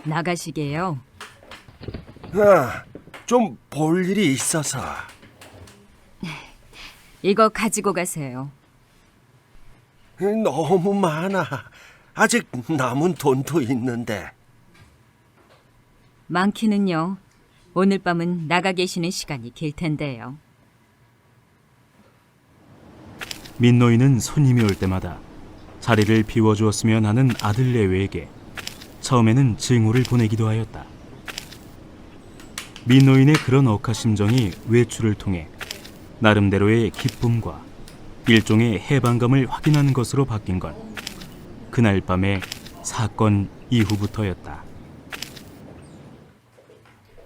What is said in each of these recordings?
나가시게요. 좀 볼 일이 있어서. 이거 가지고 가세요. 너무 많아. 아직 남은 돈도 있는데. 많기는요. 오늘 밤은 나가 계시는 시간이 길 텐데요. 민노인은 손님이 올 때마다 자리를 비워주었으면 하는 아들 레위에게 처음에는 증오를 보내기도 하였다. 민노인의 그런 억하심정이 외출을 통해 나름대로의 기쁨과 일종의 해방감을 확인하는 것으로 바뀐 건 그날 밤의 사건 이후부터였다.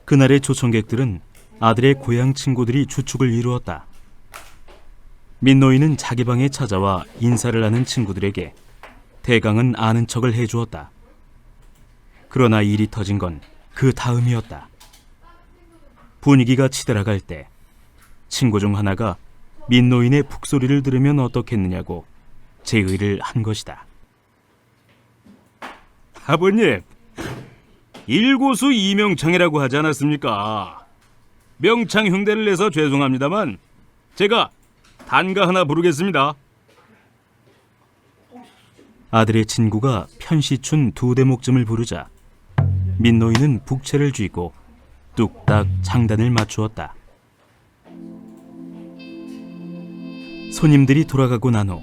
그날의 초청객들은 아들의 고향 친구들이 주축을 이루었다. 민노인은 자기 방에 찾아와 인사를 하는 친구들에게 대강은 아는 척을 해주었다. 그러나 일이 터진 건 그 다음이었다. 분위기가 치달아갈 때 친구 중 하나가 민노인의 북소리를 들으면 어떻겠느냐고 제의를 한 것이다. 아버님, 일고수 이명창이라고 하지 않았습니까? 명창 흉대를 내서 죄송합니다만 제가 단가 하나 부르겠습니다. 아들의 친구가 편시춘 2대목쯤을 부르자 민노인은 북채를 쥐고 뚝딱 장단을 맞추었다. 손님들이 돌아가고 난 후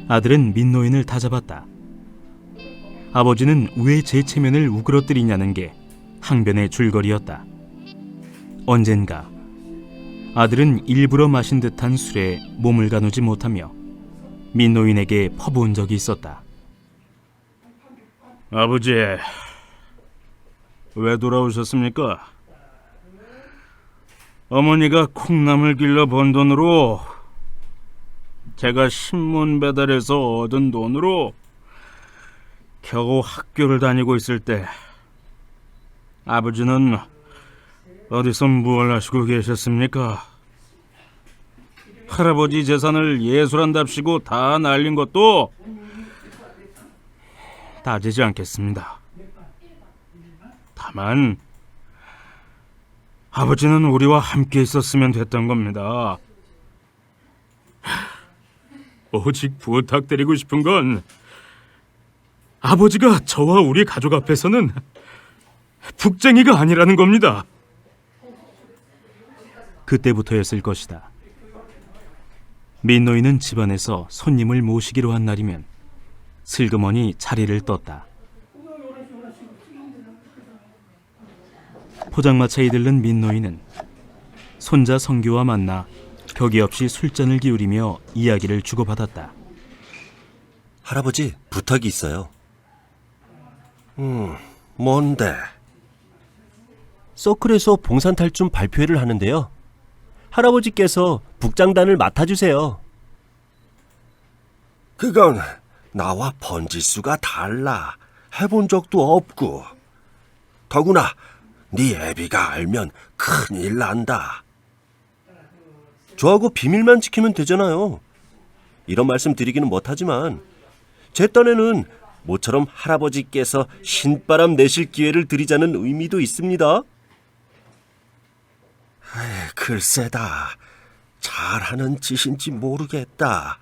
아들은 민노인을 다잡았다. 아버지는 왜 제 체면을 우그러뜨리냐는 게 항변의 줄거리였다. 언젠가 아들은 일부러 마신 듯한 술에 몸을 가누지 못하며 민노인에게 퍼부은 적이 있었다. 아버지, 왜 돌아오셨습니까? 어머니가 콩나물 길러 번 돈으로, 제가 신문 배달해서 얻은 돈으로 겨우 학교를 다니고 있을 때 아버지는 어디서 뭘 하시고 계셨습니까? 할아버지 재산을 예술한답시고 다 날린 것도 따지지 않겠습니다. 다만 아버지는 우리와 함께 있었으면 됐던 겁니다. 오직 부탁드리고 싶은 건 아버지가 저와 우리 가족 앞에서는 북쟁이가 아니라는 겁니다. 그때부터였을 것이다. 민노인은 집안에서 손님을 모시기로 한 날이면 슬그머니 자리를 떴다. 포장마차에 들른 민노인은 손자 성규와 만나 격이 없이 술잔을 기울이며 이야기를 주고받았다. 할아버지, 부탁이 있어요. 뭔데? 서클에서 봉산탈춤 발표회를 하는데요. 할아버지께서 북장단을 맡아주세요. 그건 나와 번지수가 달라. 해본 적도 없고. 더구나 네 애비가 알면 큰일 난다. 저하고 비밀만 지키면 되잖아요. 이런 말씀 드리기는 못하지만 제 딴에는 모처럼 할아버지께서 신바람 내실 기회를 드리자는 의미도 있습니다. 글쎄다. 잘하는 짓인지 모르겠다.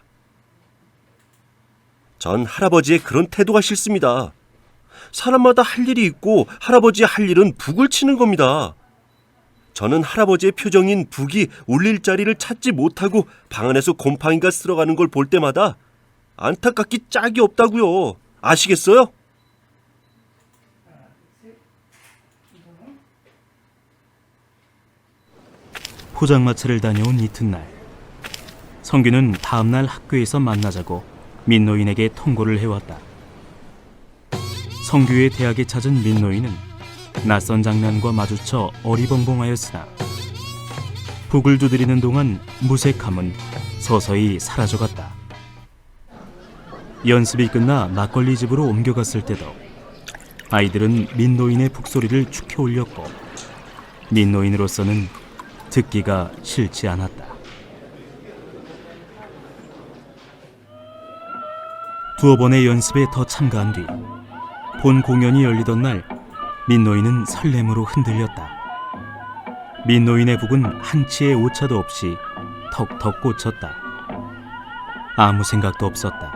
전 할아버지의 그런 태도가 싫습니다. 사람마다 할 일이 있고 할아버지의 할 일은 북을 치는 겁니다. 저는 할아버지의 표정인 북이 울릴 자리를 찾지 못하고 방 안에서 곰팡이가 쓸어가는 걸 볼 때마다 안타깝기 짝이 없다고요. 아시겠어요? 포장마차를 다녀온 이튿날, 성규는 다음날 학교에서 만나자고 민노인에게 통고를 해왔다. 성규의 대학에 찾은 민노인은 낯선 장면과 마주쳐 어리벙벙하였으나 북을 두드리는 동안 무색함은 서서히 사라져갔다. 연습이 끝나 막걸리 집으로 옮겨갔을 때도 아이들은 민노인의 북소리를 축혀 올렸고 민노인으로서는 듣기가 싫지 않았다. 두어 번의 연습에 더 참가한 뒤 본 공연이 열리던 날 민노인은 설렘으로 흔들렸다. 민노인의 북은 한치의 오차도 없이 턱턱 꽂혔다. 아무 생각도 없었다.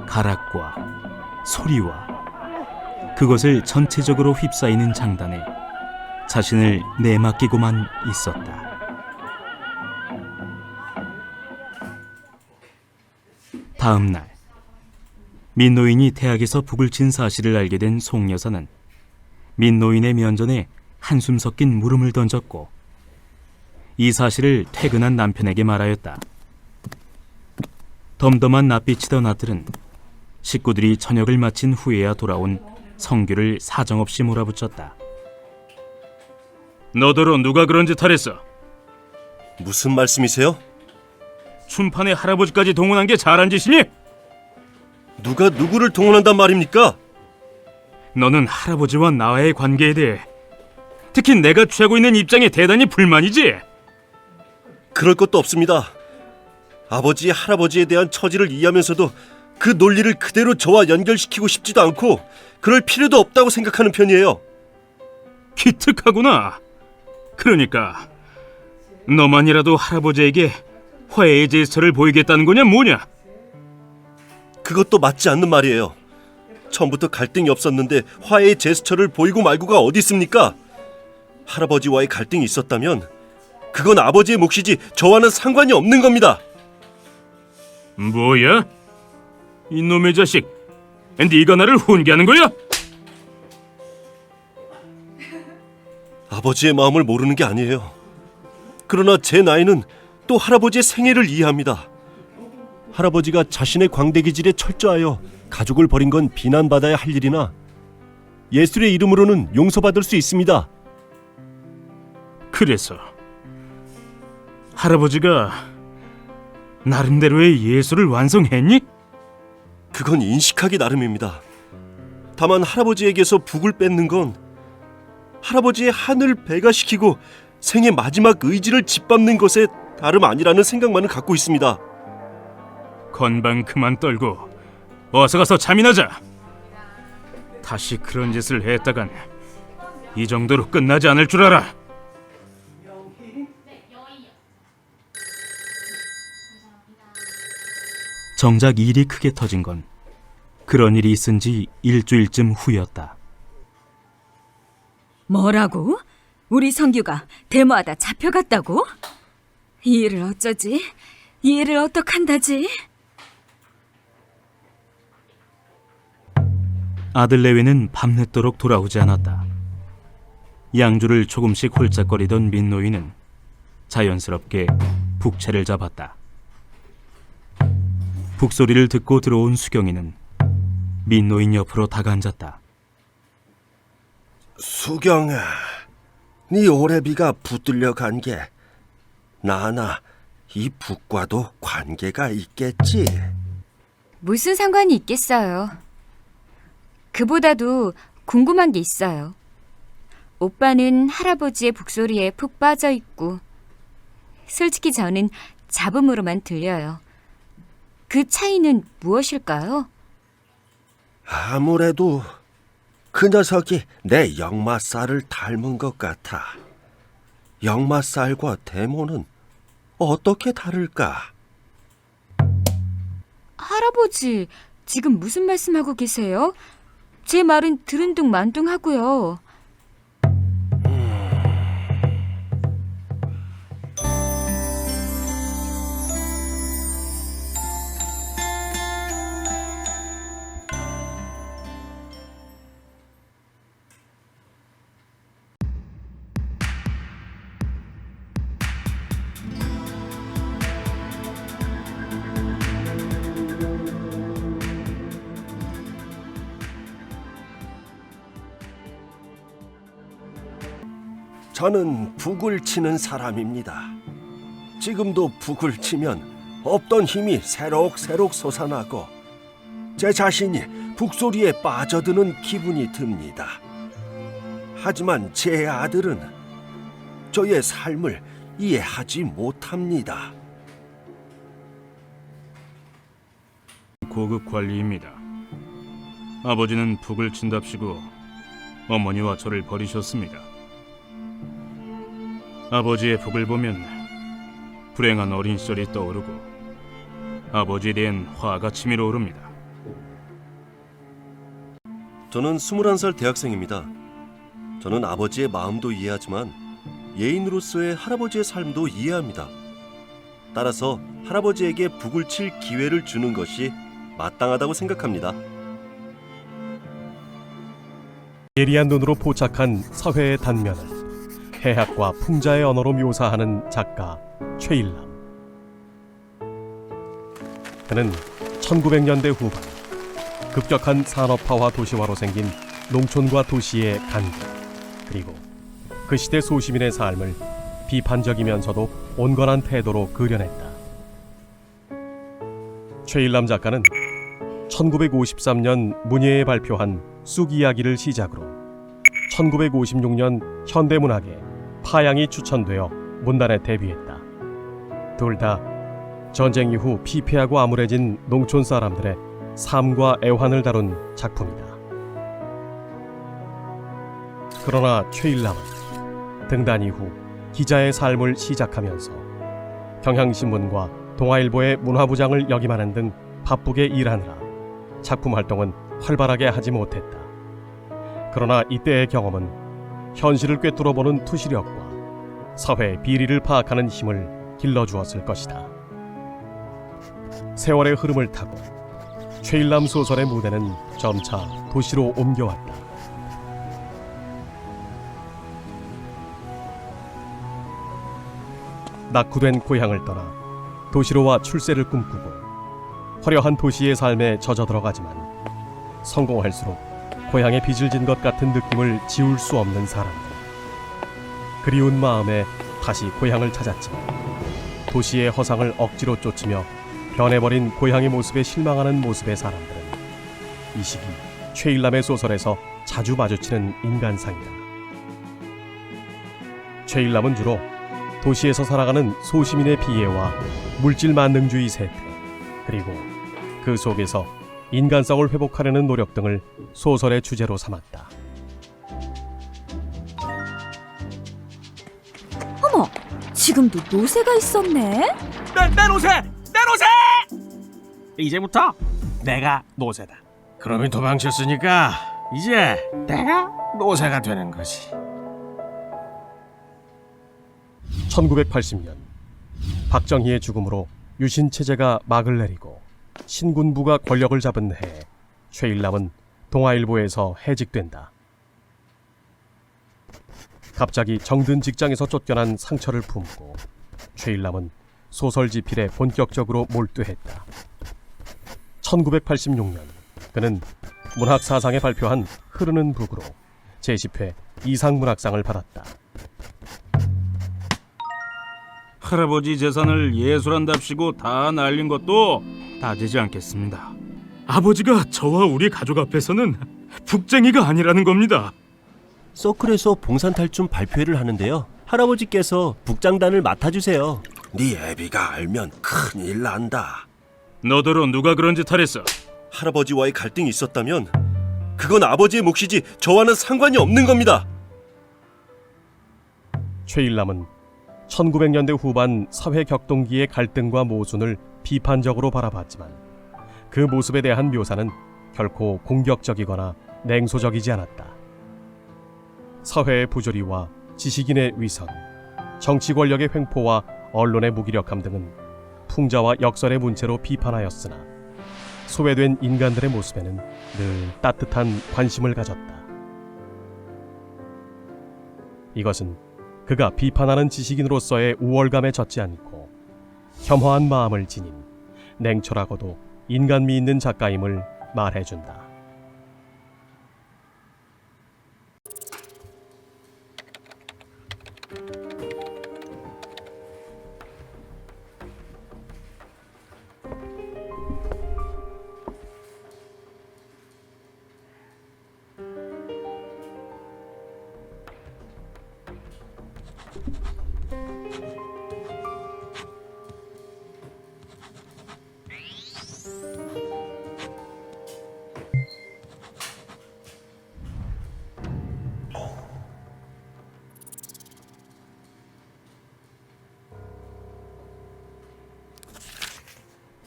가락과 소리와 그것을 전체적으로 휩싸이는 장단에 자신을 내맡기고만 있었다. 다음 날 민노인이 대학에서 북을 친 사실을 알게 된 송 여사는 민노인의 면전에 한숨 섞인 물음을 던졌고 이 사실을 퇴근한 남편에게 말하였다. 덤덤한 낯빛이던 아들은 식구들이 저녁을 마친 후에야 돌아온 성규를 사정없이 몰아붙였다. 너더러 누가 그런 짓 하랬어? 무슨 말씀이세요? 춘판에 할아버지까지 동원한 게 잘한 짓이니? 누가 누구를 동원한단 말입니까? 너는 할아버지와 나와의 관계에 대해 특히 내가 취하고 있는 입장에 대단히 불만이지? 그럴 것도 없습니다. 아버지, 할아버지에 대한 처지를 이해하면서도 그 논리를 그대로 저와 연결시키고 싶지도 않고 그럴 필요도 없다고 생각하는 편이에요. 기특하구나. 그러니까 너만이라도 할아버지에게 화해의 제스처를 보이겠다는 거냐 뭐냐? 그것도 맞지 않는 말이에요. 처음부터 갈등이 없었는데 화해의 제스처를 보이고 말고가 어디 있습니까? 할아버지와의 갈등이 있었다면 그건 아버지의 몫이지 저와는 상관이 없는 겁니다. 뭐야? 이놈의 자식, 네가 나를 훈계하는 거야? 아버지의 마음을 모르는 게 아니에요. 그러나 제 나이는 또 할아버지의 생애를 이해합니다. 할아버지가 자신의 광대 기질에 철저하여 가족을 버린 건 비난받아야 할 일이나 예술의 이름으로는 용서받을 수 있습니다. 그래서 할아버지가 나름대로의 예술을 완성했니? 그건 인식하기 나름입니다. 다만 할아버지에게서 북을 뺏는 건 할아버지의 한을 배가시키고 생의 마지막 의지를 짓밟는 것에 다름 아니라는 생각만은 갖고 있습니다. 건방 그만 떨고 어서 가서 잠이나 자. 다시 그런 짓을 했다간 이 정도로 끝나지 않을 줄 알아. 정작 일이 크게 터진 건 그런 일이 있은 지 일주일쯤 후였다. 뭐라고? 우리 성규가 데모하다 잡혀갔다고? 이 일을 어쩌지? 이 일을 어떡한다지? 아들 내외는 밤늦도록 돌아오지 않았다. 양주를 조금씩 홀짝거리던 민노인은 자연스럽게 북채를 잡았다. 북소리를 듣고 들어온 수경이는 민노인 옆으로 다가앉았다. 수경아, 네 오래비가 붙들려 간 게 나나 이 북과도 관계가 있겠지? 무슨 상관이 있겠어요. 그보다도 궁금한 게 있어요. 오빠는 할아버지의 북소리에 푹 빠져 있고 솔직히 저는 잡음으로만 들려요. 그 차이는 무엇일까요? 아무래도 그 녀석이 내 역마살을 닮은 것 같아. 역마살과 데모는 어떻게 다를까? 할아버지, 지금 무슨 말씀하고 계세요? 제 말은 들은 둥 만 둥 하고요. 저는 북을 치는 사람입니다. 지금도 북을 치면 없던 힘이 새록새록 솟아나고 제 자신이 북소리에 빠져드는 기분이 듭니다. 하지만 제 아들은 저의 삶을 이해하지 못합니다. 고급 관리입니다. 아버지는 북을 친답시고 어머니와 저를 버리셨습니다. 아버지의 북을 보면 불행한 어린 시절이 떠오르고 아버지에 대한 화가 치밀어 오릅니다. 저는 21살 대학생입니다. 저는 아버지의 마음도 이해하지만 예인으로서의 할아버지의 삶도 이해합니다. 따라서 할아버지에게 북을 칠 기회를 주는 것이 마땅하다고 생각합니다. 예리한 눈으로 포착한 사회의 단면을 해학과 풍자의 언어로 묘사하는 작가 최일남. 그는 1900년대 후반 급격한 산업화와 도시화로 생긴 농촌과 도시의 간극, 그리고 그 시대 소시민의 삶을 비판적이면서도 온건한 태도로 그려냈다. 최일남 작가는 1953년 문예에 발표한 쑥 이야기를 시작으로 1956년 현대문학에 파양이 추천되어 문단에 데뷔했다. 둘 다 전쟁 이후 피폐하고 암울해진 농촌 사람들의 삶과 애환을 다룬 작품이다. 그러나 최일남은 등단 이후 기자의 삶을 시작하면서 경향신문과 동아일보의 문화부장을 역임하는 등 바쁘게 일하느라 작품 활동은 활발하게 하지 못했다. 그러나 이때의 경험은 현실을 꿰뚫어보는 투시력과 사회의 비리를 파악하는 힘을 길러주었을 것이다. 세월의 흐름을 타고 최일남 소설의 무대는 점차 도시로 옮겨왔다. 낙후된 고향을 떠나 도시로와 출세를 꿈꾸고 화려한 도시의 삶에 젖어들어가지만 성공할수록 고향에 빚을 진 것 같은 느낌을 지울 수 없는 사람들. 그리운 마음에 다시 고향을 찾았지만 도시의 허상을 억지로 쫓으며 변해버린 고향의 모습에 실망하는 모습의 사람들은 이 시기 최일남의 소설에서 자주 마주치는 인간상이다. 최일남은 주로 도시에서 살아가는 소시민의 피해와 물질 만능주의 세태, 그리고 그 속에서 인간성을 회복하려는 노력 등을 소설의 주제로 삼았다. 어머, 지금도 노새가 있었네? 내 노새! 내 노새! 이제부터 내가 노새다. 그놈이 도망쳤으니까 이제 내가 노새가 되는 거지. 1980년 박정희의 죽음으로 유신 체제가 막을 내리고 신군부가 권력을 잡은 해 최일남은 동아일보에서 해직된다. 갑자기 정든 직장에서 쫓겨난 상처를 품고 최일남은 소설 집필에 본격적으로 몰두했다. 1986년 그는 문학사상에 발표한 흐르는 북으로 제10회 이상문학상을 받았다. 할아버지 재산을 예술한답시고 다 날린 것도 따지지 않겠습니다. 아버지가 저와 우리 가족 앞에서는 북쟁이가 아니라는 겁니다. 서클에서 봉산탈춤 발표회를 하는데요. 할아버지께서 북장단을 맡아주세요. 네 애비가 알면 큰일 난다. 너더러 누가 그런 짓 하랬어? 할아버지와의 갈등이 있었다면 그건 아버지의 몫이지 저와는 상관이 없는 겁니다. 최일남은 1900년대 후반 사회 격동기의 갈등과 모순을 비판적으로 바라봤지만 그 모습에 대한 묘사는 결코 공격적이거나 냉소적이지 않았다. 사회의 부조리와 지식인의 위선, 정치 권력의 횡포와 언론의 무기력함 등은 풍자와 역설의 문체로 비판하였으나 소외된 인간들의 모습에는 늘 따뜻한 관심을 가졌다. 이것은 그가 비판하는 지식인으로서의 우월감에 젖지 않고 겸허한 마음을 지닌 냉철하고도 인간미 있는 작가임을 말해준다.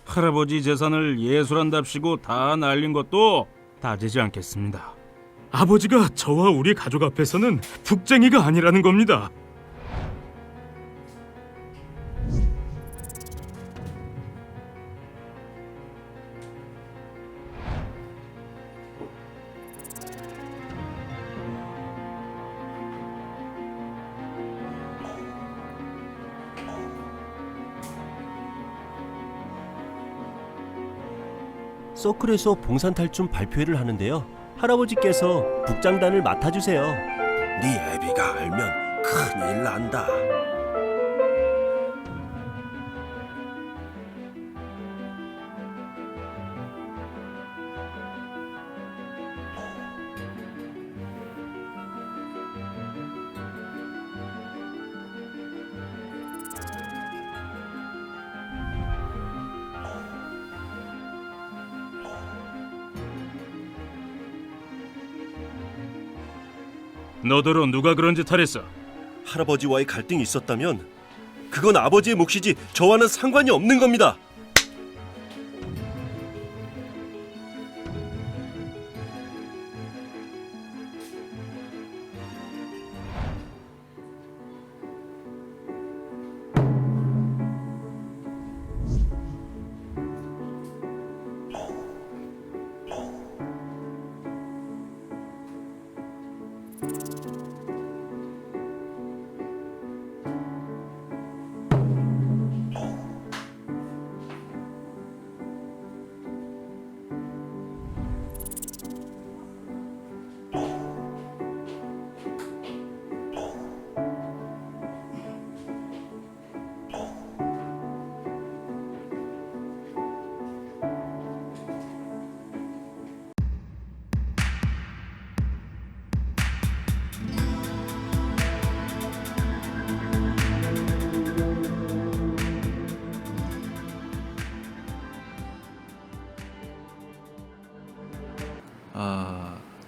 할아버지 재산을 예술한답시고 다 날린 것도 따지지 않겠습니다. 아버지가 저와 우리 가족 앞에서는 북쟁이가 아니라는 겁니다. 서클에서 봉산탈춤 발표회를 하는데요. 할아버지께서 북장단을 맡아주세요. 네 애비가 알면 큰일 난다. 너더러 누가 그런 짓 하랬어? 할아버지와의 갈등이 있었다면 그건 아버지의 몫이지 저와는 상관이 없는 겁니다.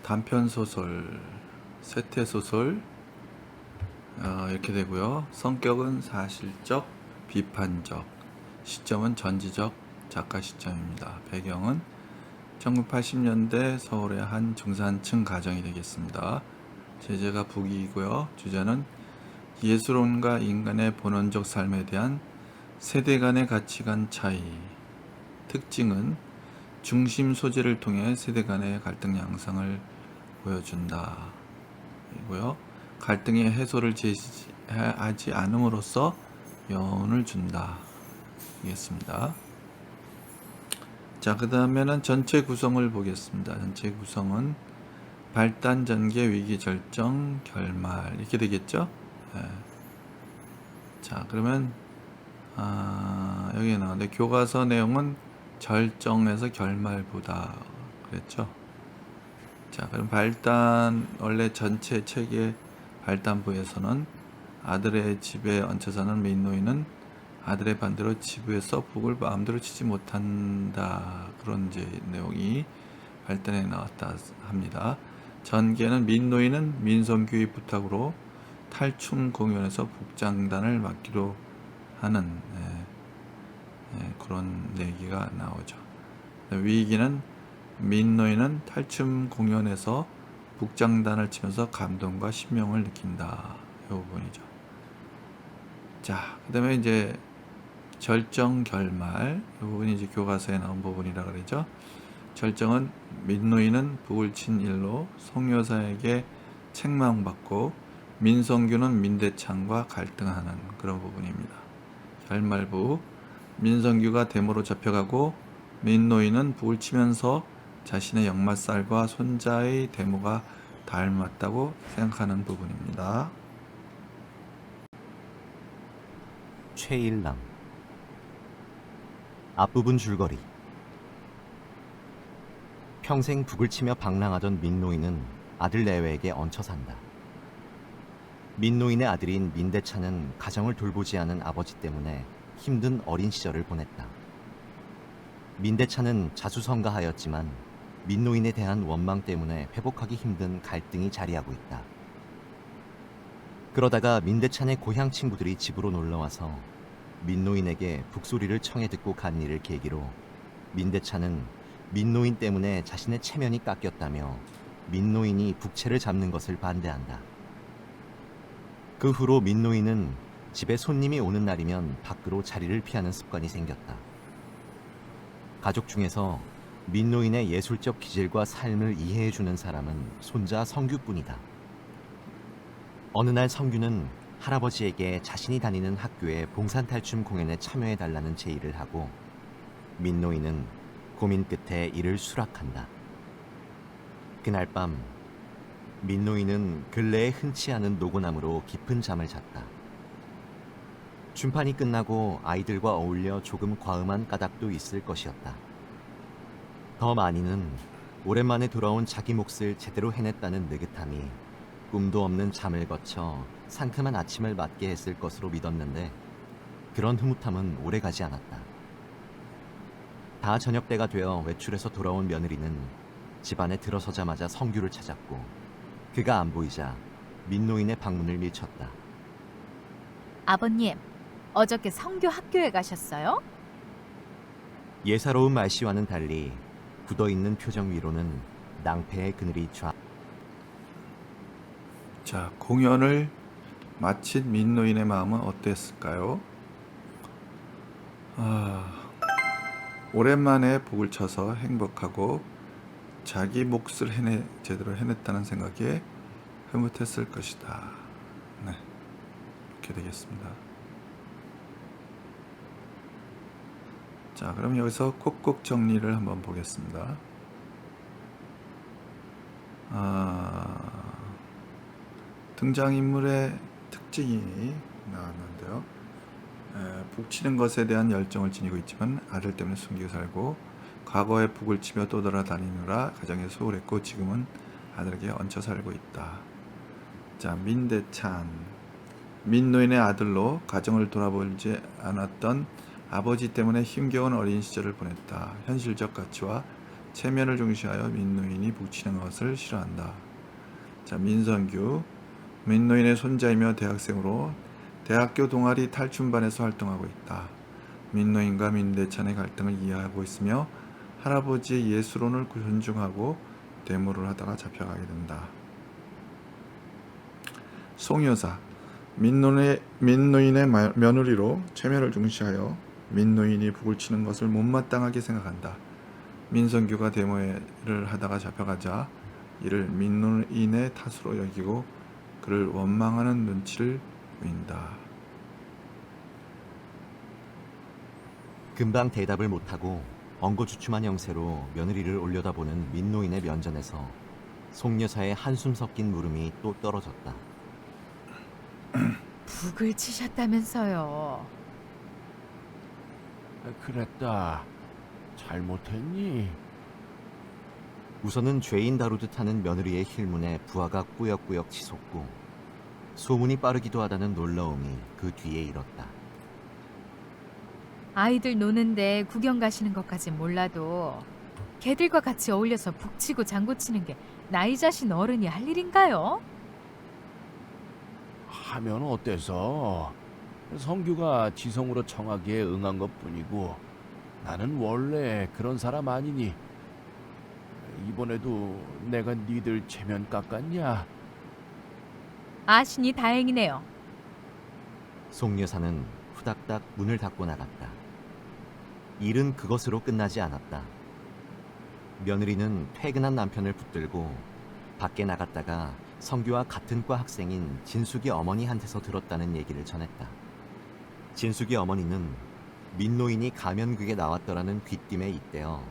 단편 소설, 세태 소설 이렇게 되고요. 성격은 사실적, 비판적, 시점은 전지적 작가 시점입니다. 배경은 1980년대 서울의 한 중산층 가정이 되겠습니다. 제재가 북이고요. 주제는 예술론과 인간의 본원적 삶에 대한 세대 간의 가치관 차이. 특징은 중심 소재를 통해 세대 간의 갈등 양상을 보여준다. 이고요. 갈등의 해소를 제시하지 않음으로써 여운을 준다. 이겠습니다. 자, 그 다음에는 전체 구성을 보겠습니다. 전체 구성은 발단, 전개, 위기, 절정, 결말 이렇게 되겠죠. 네. 자, 그러면 여기에 나오는데 교과서 내용은 절정에서 결말보다 그랬죠. 자, 그럼 발단, 원래 전체 책의 발단부에서는 아들의 집에 얹혀 사는 민노인은 아들의 반대로 지부에서 북을 마음대로 치지 못한다. 그런 이제 내용이 발단에 나왔다 합니다. 전개는 민노인은 민성규의 부탁으로 탈춤 공연에서 북장단을 맡기로 하는 그런 얘기가 나오죠. 위기는 민노인은 탈춤 공연에서 북장단을 치면서 감동과 신명을 느낀다. 이 부분이죠. 자, 그 다음에 이제 절정, 결말. 이 부분이 이제 교과서에 나온 부분이라 그러죠. 절정은 민노인은 북을 친 일로 송여사에게 책망받고 민성규는 민대창과 갈등하는 그런 부분입니다. 결말부. 민성규가 데모로 잡혀가고 민노인은 북을 치면서 자신의 역마살과 손자의 데모가 닮았다고 생각하는 부분입니다. 최일남. 앞부분 줄거리. 평생 북을 치며 방랑하던 민노인은 아들 내외에게 얹혀 산다. 민노인의 아들인 민대차는 가정을 돌보지 않은 아버지 때문에 힘든 어린 시절을 보냈다. 민대차는 자수성가하였지만 민노인에 대한 원망 때문에 회복하기 힘든 갈등이 자리하고 있다. 그러다가 민대찬의 고향 친구들이 집으로 놀러와서 민노인에게 북소리를 청해 듣고 간 일을 계기로 민대차는 민노인 때문에 자신의 체면이 깎였다며 민노인이 북채를 잡는 것을 반대한다. 그 후로 민노인은 집에 손님이 오는 날이면 밖으로 자리를 피하는 습관이 생겼다. 가족 중에서 민노인의 예술적 기질과 삶을 이해해주는 사람은 손자 성규뿐이다. 어느 날 성규는 할아버지에게 자신이 다니는 학교의 봉산탈춤 공연에 참여해달라는 제의를 하고 민노인은 고민 끝에 이를 수락한다. 그날 밤 민노인은 근래에 흔치 않은 노고남으로 깊은 잠을 잤다. 춤판이 끝나고 아이들과 어울려 조금 과음한 까닭도 있을 것이었다. 더 많이는 오랜만에 돌아온 자기 몫을 제대로 해냈다는 느긋함이 꿈도 없는 잠을 거쳐 상큼한 아침을 맞게 했을 것으로 믿었는데 그런 흐뭇함은 오래가지 않았다. 다 저녁 때가 되어 외출해서 돌아온 며느리는 집안에 들어서자마자 성규를 찾았고 그가 안 보이자 민노인의 방문을 밀쳤다. 아버님, 어저께 성교 학교에 가셨어요? 예사로운 말씨와는 달리 굳어있는 표정 위로는 낭패의 그늘이 자, 공연을 마친 민노인의 마음은 어땠을까요? 오랜만에 북을 쳐서 행복하고 자기 몫을 제대로 해냈다는 생각에 흐뭇했을 것이다. 네, 이렇게 되겠습니다. 자, 그럼 여기서 콕콕 정리를 한번 보겠습니다. 등장인물의 특징이 나왔는데요. 북치는 것에 대한 열정을 지니고 있지만 아들 때문에 숨기고 살고 과거에 북을 치며 떠돌아다니느라 가정에 소홀했고 지금은 아들에게 얹혀 살고 있다. 자, 민대찬, 민노인의 아들로 가정을 돌아보지 않았던 아버지 때문에 힘겨운 어린 시절을 보냈다. 현실적 가치와 체면을 중시하여 민노인이 북치는 것을 싫어한다. 자, 민선규, 민노인의 손자이며 대학생으로 대학교 동아리 탈춤반에서 활동하고 있다. 민노인과 민대찬의 갈등을 이해하고 있으며 할아버지의 예술론을 존중하고 대모를 하다가 잡혀가게 된다. 송여사, 민노인의 며느리로 체면을 중시하여 민노인이 북을 치는 것을 못마땅하게 생각한다. 민선규가 데모를 하다가 잡혀가자 이를 민노인의 탓으로 여기고 그를 원망하는 눈치를 보인다. 금방 대답을 못하고 엉거주춤한 형세로 며느리를 올려다보는 민노인의 면전에서 송여사의 한숨 섞인 물음이 또 떨어졌다. 북을 치셨다면서요. 그랬다. 잘못했니? 우선은 죄인 다루듯 하는 며느리의 힐문에 부하가 꾸역꾸역 치솟고 소문이 빠르기도 하다는 놀라움이 그 뒤에 일었다. 아이들 노는데 구경 가시는 것까진 몰라도 걔들과 같이 어울려서 북치고 장구치는 게 나이 자신 어른이 할 일인가요? 하면 어때서? 성규가 지성으로 청하기에 응한 것뿐이고 나는 원래 그런 사람 아니니 이번에도 내가 니들 체면 깎았냐? 아시니 다행이네요. 송여사는 후닥닥 문을 닫고 나갔다. 일은 그것으로 끝나지 않았다. 며느리는 퇴근한 남편을 붙들고 밖에 나갔다가 성규와 같은 과 학생인 진숙이 어머니한테서 들었다는 얘기를 전했다. 진숙이 어머니는 민노인이 가면극에 나왔더라는 귀띔에 잇대어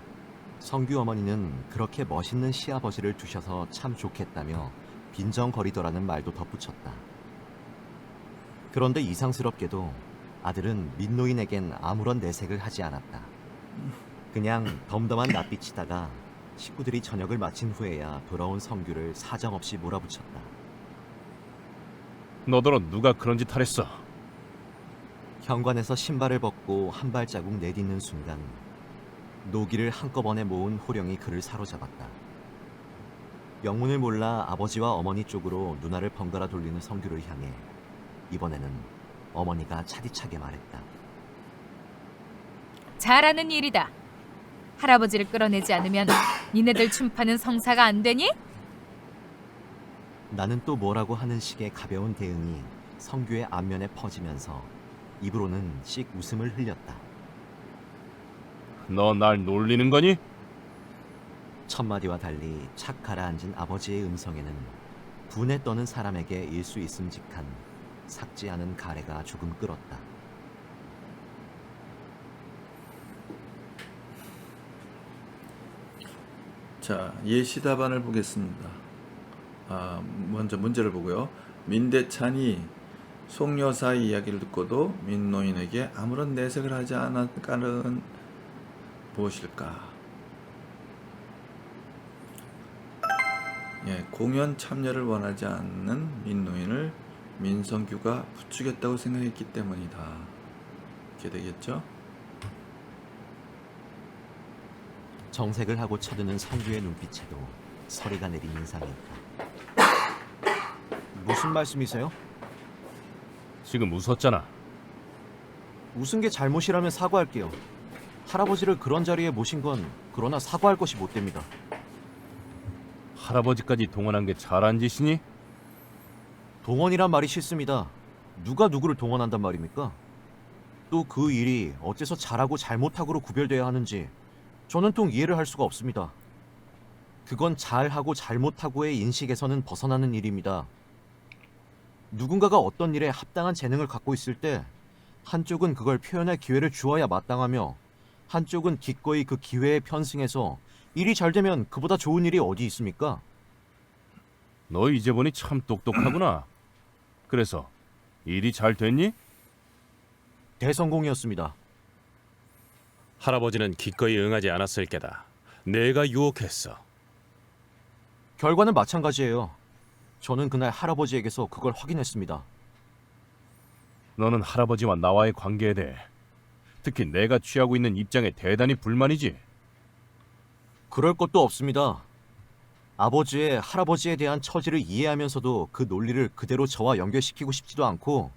성규 어머니는 그렇게 멋있는 시아버지를 두셔서 참 좋겠다며 빈정거리더라는 말도 덧붙였다. 그런데 이상스럽게도 아들은 민노인에겐 아무런 내색을 하지 않았다. 그냥 덤덤한 낯빛이다가 식구들이 저녁을 마친 후에야 돌아온 성규를 사정없이 몰아붙였다. 너더러 누가 그런 짓 하랬어? 현관에서 신발을 벗고 한 발자국 내딛는 순간 노기를 한꺼번에 모은 호령이 그를 사로잡았다. 영문을 몰라 아버지와 어머니 쪽으로 눈알을 번갈아 돌리는 성규를 향해 이번에는 어머니가 차디차게 말했다. 잘하는 일이다. 할아버지를 끌어내지 않으면 니네들 춤파는 성사가 안 되니? 나는 또 뭐라고 하는 식의 가벼운 대응이 성규의 안면에 퍼지면서 입으로는 씩 웃음을 흘렸다. 너 날 놀리는 거니? 첫마디와 달리 착 가라앉은 아버지의 음성에는 분에 떠는 사람에게 일수 있음직한 삭지 않은 가래가 조금 끓었다. 자, 예시 답안을 보겠습니다. 먼저 문제를 보고요. 민대찬이 송여사의 이야기를 듣고도 민노인에게 아무런 내색을 하지 않았까는 무엇일까? 공연 참여를 원하지 않는 민노인을 민성규가 부추겼다고 생각했기 때문이다. 이렇게 되겠죠? 정색을 하고 쳐드는 성규의 눈빛에도 서리가 내린 인상이 있다. 무슨 말씀이세요? 지금 웃었잖아. 웃은 게 잘못이라면 사과할게요. 할아버지를 그런 자리에 모신 건 그러나 사과할 것이 못 됩니다. 할아버지까지 동원한 게 잘한 짓이니? 동원이란 말이 싫습니다. 누가 누구를 동원한단 말입니까? 또 그 일이 어째서 잘하고 잘못하고로 구별돼야 하는지 저는 통 이해를 할 수가 없습니다. 그건 잘하고 잘못하고의 인식에서는 벗어나는 일입니다. 누군가가 어떤 일에 합당한 재능을 갖고 있을 때 한쪽은 그걸 표현할 기회를 주어야 마땅하며 한쪽은 기꺼이 그 기회에 편승해서 일이 잘 되면 그보다 좋은 일이 어디 있습니까? 너 이제 보니 참 똑똑하구나. 그래서 일이 잘 됐니? 대성공이었습니다. 할아버지는 기꺼이 응하지 않았을 게다. 내가 유혹했어. 결과는 마찬가지예요. 저는 그날 할아버지에게서 그걸 확인했습니다. 너는 할아버지와 나와의 관계에 대해, 특히 내가 취하고 있는 입장에 대단히 불만이지? 그럴 것도 없습니다. 아버지의 할아버지에 대한 처지를 이해하면서도 그 논리를 그대로 저와 연결시키고 싶지도 않고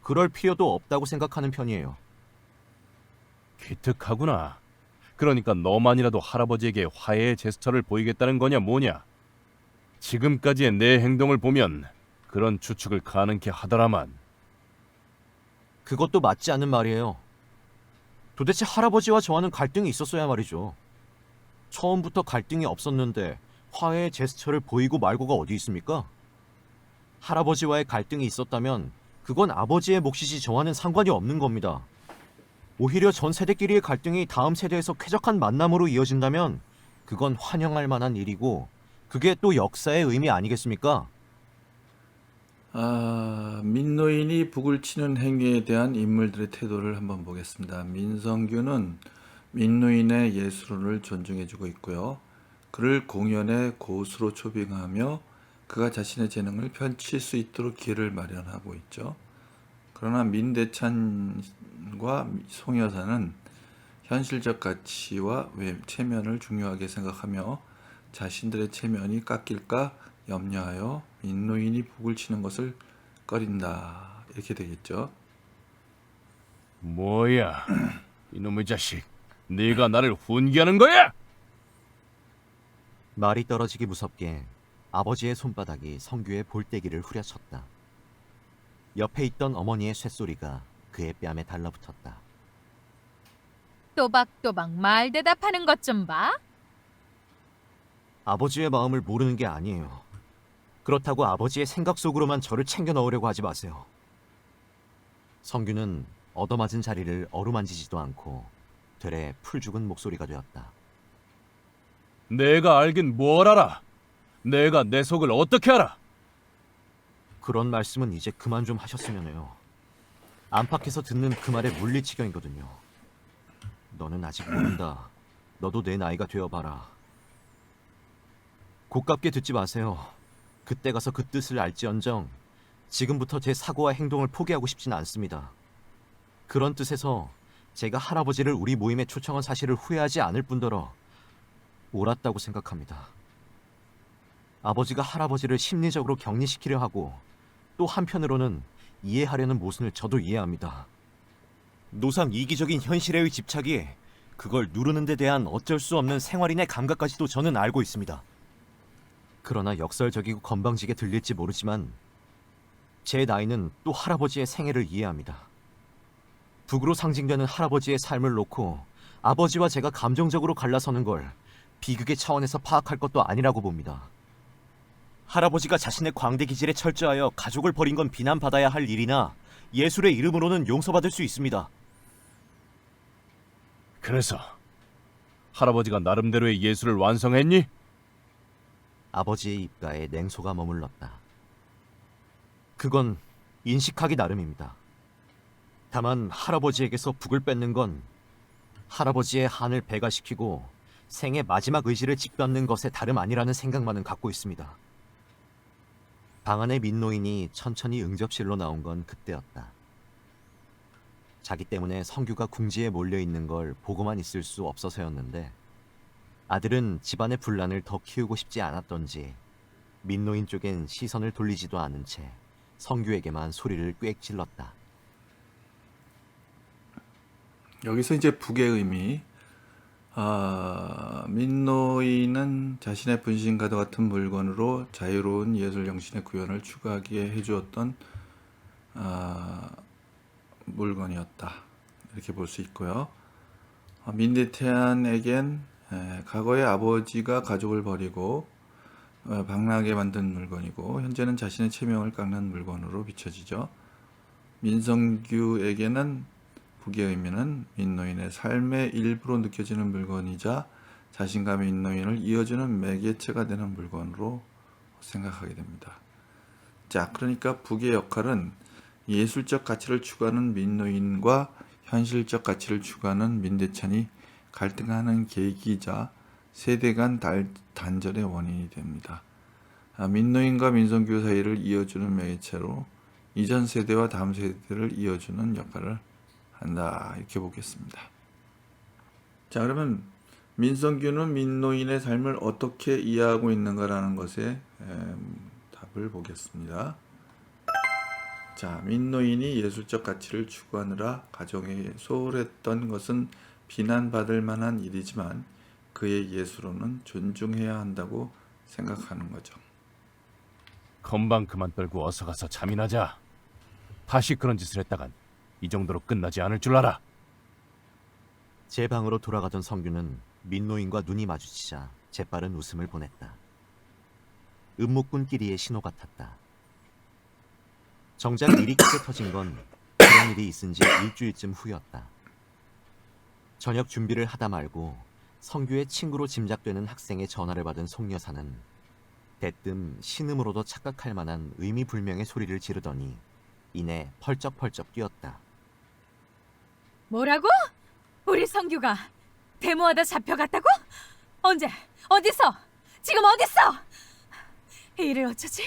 그럴 필요도 없다고 생각하는 편이에요. 기특하구나. 그러니까 너만이라도 할아버지에게 화해의 제스처를 보이겠다는 거냐 뭐냐? 지금까지의 내 행동을 보면 그런 추측을 가능케 하더라만. 그것도 맞지 않는 말이에요. 도대체 할아버지와 저와는 갈등이 있었어야 말이죠. 처음부터 갈등이 없었는데 화해의 제스처를 보이고 말고가 어디 있습니까? 할아버지와의 갈등이 있었다면 그건 아버지의 몫이지 저와는 상관이 없는 겁니다. 오히려 전 세대끼리의 갈등이 다음 세대에서 쾌적한 만남으로 이어진다면 그건 환영할 만한 일이고 그게 또 역사의 의미 아니겠습니까? 민노인이 북을 치는 행위에 대한 인물들의 태도를 한번 보겠습니다. 민성규는 민노인의 예술을 존중해주고 있고요. 그를 공연의 고수로 초빙하며 그가 자신의 재능을 펼칠 수 있도록 기회를 마련하고 있죠. 그러나 민대찬과 송여사는 현실적 가치와 체면을 중요하게 생각하며 자신들의 체면이 깎일까 염려하여 민노인이 북을 치는 것을 꺼린다. 이렇게 되겠죠. 뭐야, 이놈의 자식. 네가 나를 훈계하는 거야? 말이 떨어지기 무섭게 아버지의 손바닥이 성규의 볼때기를 후려쳤다. 옆에 있던 어머니의 쇳소리가 그의 뺨에 달라붙었다. 또박또박 말 대답하는 것 좀 봐. 아버지의 마음을 모르는 게 아니에요. 그렇다고 아버지의 생각 속으로만 저를 챙겨 넣으려고 하지 마세요. 성규는 얻어맞은 자리를 어루만지지도 않고 되레 풀죽은 목소리가 되었다. 내가 알긴 뭘 알아? 내가 내 속을 어떻게 알아? 그런 말씀은 이제 그만 좀 하셨으면 해요. 안팎에서 듣는 그 말에 물릴 지경이거든요. 너는 아직 모른다. 너도 내 나이가 되어봐라. 고깝게 듣지 마세요. 그때 가서 그 뜻을 알지언정 지금부터 제 사고와 행동을 포기하고 싶진 않습니다. 그런 뜻에서 제가 할아버지를 우리 모임에 초청한 사실을 후회하지 않을 뿐더러 옳았다고 생각합니다. 아버지가 할아버지를 심리적으로 격리시키려 하고 또 한편으로는 이해하려는 모순을 저도 이해합니다. 노상 이기적인 현실에의 집착이 그걸 누르는 데 대한 어쩔 수 없는 생활인의 감각까지도 저는 알고 있습니다. 그러나 역설적이고 건방지게 들릴지 모르지만 제 나이는 또 할아버지의 생애를 이해합니다. 북으로 상징되는 할아버지의 삶을 놓고 아버지와 제가 감정적으로 갈라서는 걸 비극의 차원에서 파악할 것도 아니라고 봅니다. 할아버지가 자신의 광대 기질에 철저하여 가족을 버린 건 비난받아야 할 일이나 예술의 이름으로는 용서받을 수 있습니다. 그래서 할아버지가 나름대로의 예술을 완성했니? 아버지의 입가에 냉소가 머물렀다. 그건 인식하기 나름입니다. 다만 할아버지에게서 북을 뺏는 건 할아버지의 한을 배가시키고 생의 마지막 의지를 짓밟는 것에 다름 아니라는 생각만은 갖고 있습니다. 방 안의 민노인이 천천히 응접실로 나온 건 그때였다. 자기 때문에 성규가 궁지에 몰려있는 걸 보고만 있을 수 없어서였는데 아들은 집안의 분란을 더 키우고 싶지 않았던지 민노인 쪽엔 시선을 돌리지도 않은 채 성규에게만 소리를 꽥 질렀다. 여기서 이제 북의 의미, 민노인은 자신의 분신과도 같은 물건으로 자유로운 예술 정신의 구현을 추구하게 해주었던 물건이었다. 이렇게 볼 수 있고요. 민대태안에겐 과거에 아버지가 가족을 버리고 방랑하게 만든 물건이고 현재는 자신의 체명을 깎는 물건으로 비춰지죠. 민성규에게는 북의 의미는 민노인의 삶의 일부로 느껴지는 물건이자 자신과 민노인을 이어주는 매개체가 되는 물건으로 생각하게 됩니다. 자, 그러니까 북의 역할은 예술적 가치를 추구하는 민노인과 현실적 가치를 추구하는 민대찬이 갈등하는 계기이자 세대 간 단절의 원인이 됩니다. 민노인과 민성규 사이를 이어주는 매개체로 이전 세대와 다음 세대를 이어주는 역할을 한다, 이렇게 보겠습니다. 자, 그러면 민성규는 민노인의 삶을 어떻게 이해하고 있는가라는 것에 답을 보겠습니다. 자, 민노인이 예술적 가치를 추구하느라 가정에 소홀했던 것은 비난받을 만한 일이지만 그의 예술로는 존중해야 한다고 생각하는 거죠. 건방 그만 떨고 어서 가서 잠이나 자. 다시 그런 짓을 했다간 이 정도로 끝나지 않을 줄 알아. 제 방으로 돌아가던 성규는 민노인과 눈이 마주치자 재빠른 웃음을 보냈다. 음목군끼리의 신호 같았다. 정작 일이 크게 터진 건 그런 일이 있은 지 일주일쯤 후였다. 저녁 준비를 하다 말고 성규의 친구로 짐작되는 학생의 전화를 받은 송 여사는 대뜸 신음으로도 착각할 만한 의미불명의 소리를 지르더니 이내 펄쩍펄쩍 뛰었다. 뭐라고? 우리 성규가 데모하다 잡혀갔다고? 언제? 어디서? 지금 어딨어? 이를 어쩌지?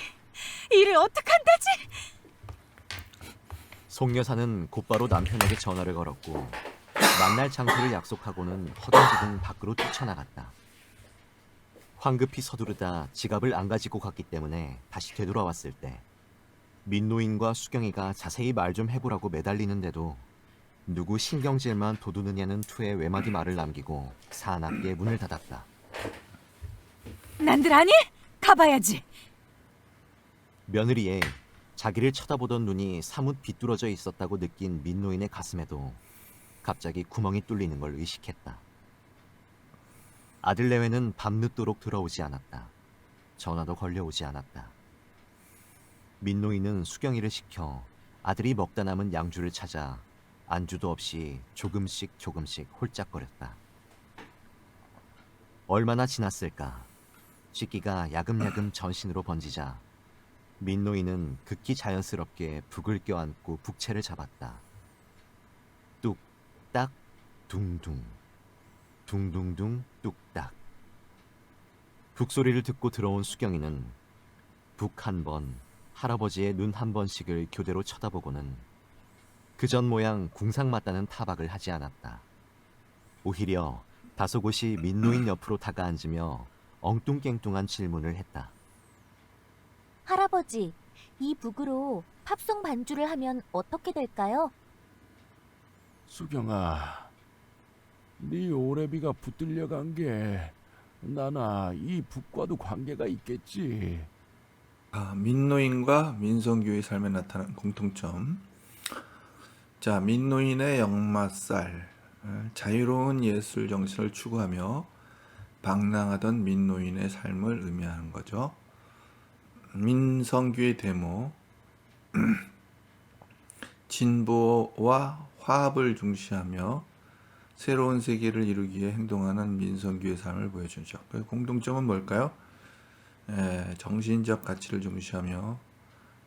이를 어떡한다지? 송 여사는 곧바로 남편에게 전화를 걸었고 만날 장소를 약속하고는 허둥지둥 밖으로 뛰쳐나갔다. 황급히 서두르다 지갑을 안 가지고 갔기 때문에 다시 되돌아왔을 때 민노인과 수경이가 자세히 말 좀 해보라고 매달리는데도 누구 신경질만 돋우느냐는 투의 외마디 말을 남기고 사납게 문을 닫았다. 난들 아니? 가봐야지. 며느리에 자기를 쳐다보던 눈이 사뭇 비뚤어져 있었다고 느낀 민노인의 가슴에도 갑자기 구멍이 뚫리는 걸 의식했다. 아들 내외는 밤늦도록 들어오지 않았다. 전화도 걸려오지 않았다. 민노인은 수경이를 시켜 아들이 먹다 남은 양주를 찾아 안주도 없이 조금씩 홀짝거렸다. 얼마나 지났을까? 식기가 야금야금 전신으로 번지자 민노인은 극히 자연스럽게 북을 껴안고 북채를 잡았다. 뚝딱 둥둥 둥둥둥 뚝딱. 북소리를 듣고 들어온 수경이는 북 한 번, 할아버지의 눈 한 번씩을 교대로 쳐다보고는 그전 모양 궁상 맞다는 타박을 하지 않았다. 오히려 다소곳이 민노인 옆으로 다가앉으며 엉뚱깽뚱한 질문을 했다. 할아버지, 이 북으로 팝송 반주를 하면 어떻게 될까요? 수경아, 네 오래비가 붙들려 간 게 나나 이 북과도 관계가 있겠지. 민노인과 민성규의 삶에 나타나는 공통점. 자, 민노인의 역마살, 자유로운 예술 정신을 추구하며 방랑하던 민노인의 삶을 의미하는 거죠. 민성규의 데모, 진보와 화합을 중시하며 새로운 세계를 이루기 위해 행동하는 민성규의 삶을 보여주죠. 그 공통점은 뭘까요? 정신적 가치를 중시하며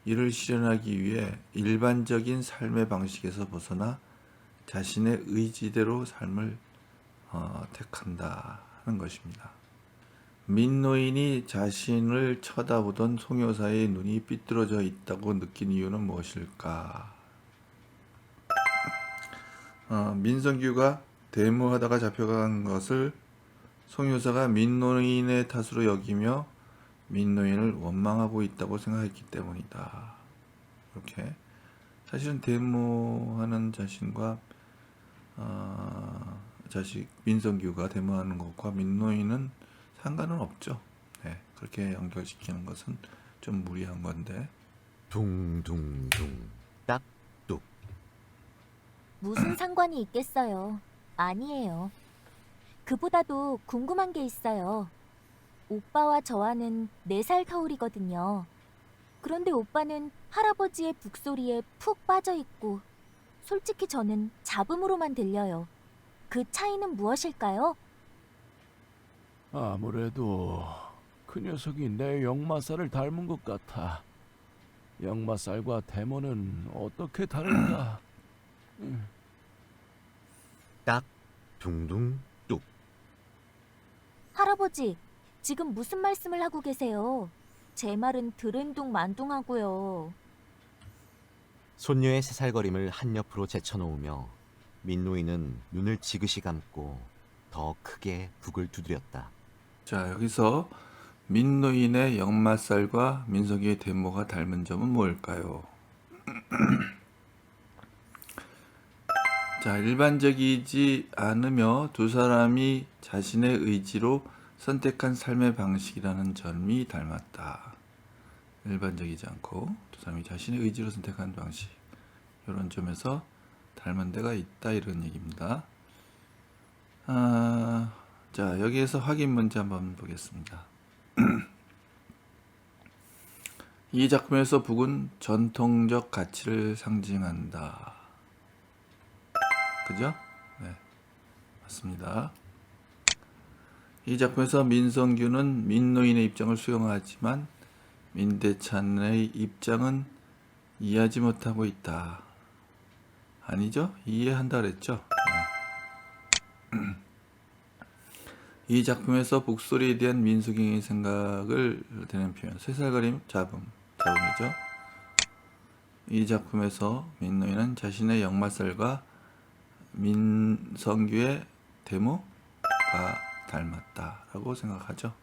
이를 실현하기 위해 일반적인 삶의 방식에서 벗어나 자신의 의지대로 삶을 택한다 하는 것입니다. 민노인이 자신을 쳐다보던 송여사의 눈이 삐뚤어져 있다고 느낀 이유는 무엇일까? 민성규가 데모하다가 잡혀간 것을 송여사가 민노인의 탓으로 여기며 민노인을 원망하고 있다고 생각했기 때문이다. 이렇게 사실은 데모하는 자신과 민성규가 데모하는 것과 민노인은 상관은 없죠. 네, 그렇게 연결시키는 것은 좀 무리한 건데. 둥둥둥 딱뚝. 무슨 상관이 있겠어요. 아니에요. 그보다도 궁금한 게 있어요. 오빠와 저와는 4살 터울이거든요. 그런데 오빠는 할아버지의 북소리에 푹 빠져 있고 솔직히 저는 잡음으로만 들려요. 그 차이는 무엇일까요? 아무래도 그 녀석이 내 역마살을 닮은 것 같아. 역마살과 데모는 어떻게 다를까? 딱 둥둥 뚝. 할아버지, 지금 무슨 말씀을 하고 계세요? 제 말은 들은둥만둥하고요. 손녀의 새살거림을 한 옆으로 제쳐놓으며 민노인은 눈을 지그시 감고 더 크게 북을 두드렸다. 자, 여기서 민노인의 역마살과 민석이의 데모가 닮은 점은 뭘까요? 자, 일반적이지 않으며 두 사람이 자신의 의지로 선택한 삶의 방식이라는 점이 닮았다. 일반적이지 않고 두 사람이 자신의 의지로 선택한 방식, 이런 점에서 닮은 데가 있다, 이런 얘기입니다. 자, 여기에서 확인 문제 한번 보겠습니다. 이 작품에서 북은 전통적 가치를 상징한다. 그죠? 네, 맞습니다. 이 작품에서 민성규는 민노인의 입장을 수용하지만 민대찬의 입장은 이해하지 못하고 있다. 아니죠? 이해한다 그랬죠? 네. 이 작품에서 북소리에 대한 민수경의 생각을 드는 표현, 쇠살거림, 잡음이죠. 이 작품에서 민노인은 자신의 역마살과 민성규의 데모가 닮았다라고 생각하죠.